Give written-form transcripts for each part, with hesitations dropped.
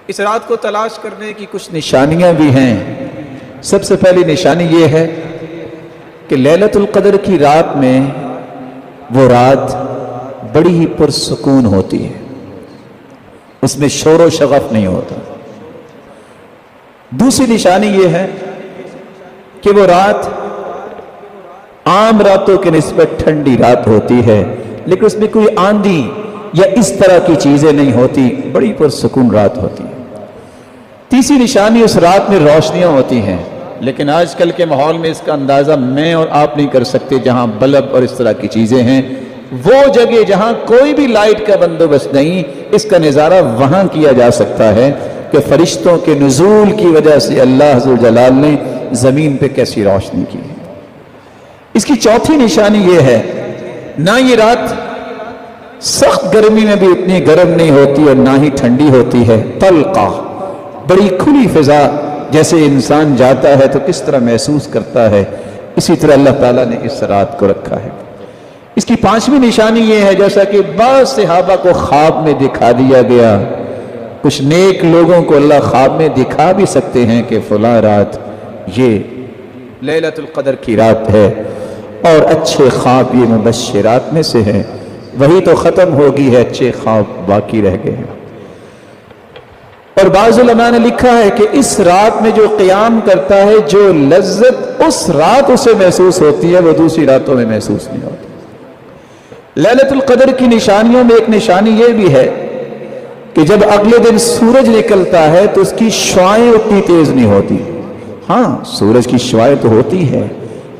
اس رات کو تلاش کرنے کی کچھ نشانیاں بھی ہیں۔ سب سے پہلی نشانی یہ ہے کہ لیلۃ القدر کی رات میں وہ رات بڑی ہی پرسکون ہوتی ہے، اس میں شور و شغف نہیں ہوتا۔ دوسری نشانی یہ ہے کہ وہ رات عام راتوں کے نسبت ٹھنڈی رات ہوتی ہے، لیکن اس میں کوئی آندھی یا اس طرح کی چیزیں نہیں ہوتی، بڑی پرسکون رات ہوتی ہے۔ تیسری نشانی اس رات میں روشنیاں ہوتی ہیں، لیکن آج کل کے ماحول میں اس کا اندازہ میں اور آپ نہیں کر سکتے۔ جہاں بلب اور اس طرح کی چیزیں ہیں، وہ جگہ جہاں کوئی بھی لائٹ کا بندوبست نہیں، اس کا نظارہ وہاں کیا جا سکتا ہے کہ فرشتوں کے نزول کی وجہ سے اللہ ذوالجلال نے زمین پہ کیسی روشنی کی ہے۔ اس کی چوتھی نشانی یہ ہے، نہ یہ رات سخت گرمی میں بھی اتنی گرم نہیں ہوتی اور نہ ہی ٹھنڈی ہوتی ہے، طلقہ، بڑی کھلی فضا، جیسے انسان جاتا ہے تو کس طرح محسوس کرتا ہے، اسی طرح اللہ تعالیٰ نے اس رات کو رکھا ہے۔ اس کی پانچویں نشانی یہ ہے، جیسا کہ بعض صحابہ کو خواب میں دکھا دیا گیا، کچھ نیک لوگوں کو اللہ خواب میں دکھا بھی سکتے ہیں کہ فلاں رات یہ لیلۃ القدر کی رات ہے، اور اچھے خواب یہ مبشرات میں سے ہیں۔ وہی تو ختم ہوگی ہے، اچھے خواب باقی رہ گئے ہیں۔ اور بعض علماء نے لکھا ہے کہ اس رات میں جو قیام کرتا ہے، جو لذت اس رات اسے محسوس ہوتی ہے، وہ دوسری راتوں میں محسوس نہیں ہوتی۔ لیلۃ القدر کی نشانیوں میں ایک نشانی یہ بھی ہے کہ جب اگلے دن سورج نکلتا ہے تو اس کی شعاعیں اتنی تیز نہیں ہوتی۔ ہاں، سورج کی شعاعیں تو ہوتی ہے،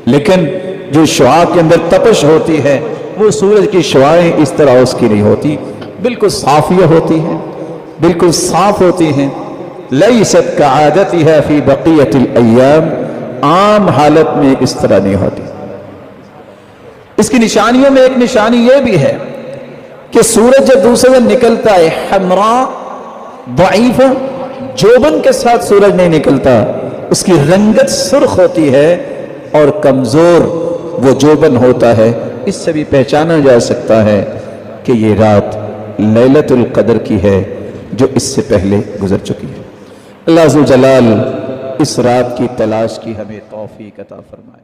لیکن جو شعاع کے اندر تپش ہوتی ہے، وہ سورج کی شعاعیں اس طرح اس کی نہیں ہوتی، بالکل صافیہ ہوتی ہیں، بالکل صاف ہوتی ہیں۔ لیست کعادتها فی بقیۃ الایام، عام حالت میں اس طرح نہیں ہوتی۔ اس کی نشانیوں میں ایک نشانی یہ بھی ہے کہ سورج جب دوسرے دن نکلتا ہے، حمراء ضعیفہ، جوبن کے ساتھ سورج نہیں نکلتا، اس کی رنگت سرخ ہوتی ہے اور کمزور وہ جوبن ہوتا ہے۔ اس سے بھی پہچانا جا سکتا ہے کہ یہ رات لیلۃ القدر کی ہے جو اس سے پہلے گزر چکی ہے۔ اللہ ذوالجلال اس رات کی تلاش کی ہمیں توفیق عطا فرمائے۔